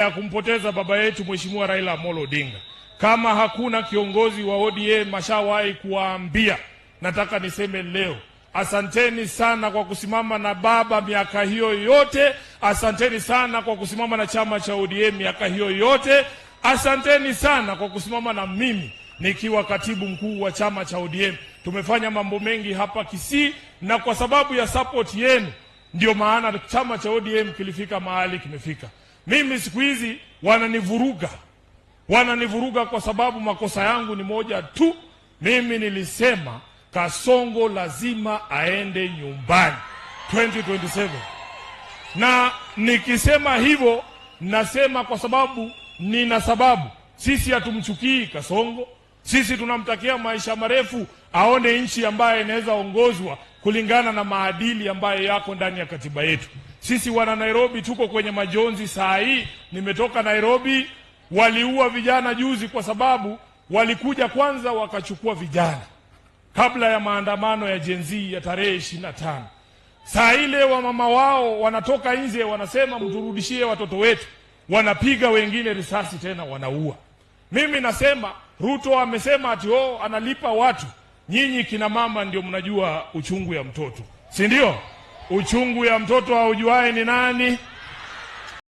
ya kumpoteza baba yetu Mheshimiwa Raila Amolo Odinga. Kama hakuna kiongozi wa ODM mashawahi kuwaambia, nataka niseme leo, asanteni sana kwa kusimama na baba miaka hiyo yote. Asanteni sana kwa kusimama na chama cha ODM miaka hiyo yote. Asanteni sana kwa kusimama na mimi nikiwa katibu mkuu wa chama cha ODM. Tumefanya mambo mengi hapa Kisii, na kwa sababu ya support yenu ndio maana chama cha ODM kilifika mahali kimefika. Mimi siku hizi wananivuruga kwa sababu makosa yangu ni moja tu. Mimi nilisema Kasongo lazima aende nyumbani 2027. Na nikisema hivyo nasema kwa sababu nina sababu. Sisi hatumchukii Kasongo. Sisi tunamtakia maisha marefu, aone nchi ambayo inaweza ongozwa kulingana na maadili ambayo yako ndani ya katiba yetu. Sisi wana Nairobi tuko kwenye majonzi saa hii. Nimetoka Nairobi, waliua vijana juzi kwa sababu walikuja kwanza wakachukua vijana kabla ya maandamano ya Gen Z ya tarehe 25. Saa ile wa mama wao wanatoka nje wanasema mturudishie watoto wetu, wanapiga wengine risasi tena wanaua. Mimi nasema Ruto amesema ati analipa watu. Nyinyi kina mama ndio mnajua uchungu ya mtoto, si ndio? Uchungu ya mtoto haujuae ni nani?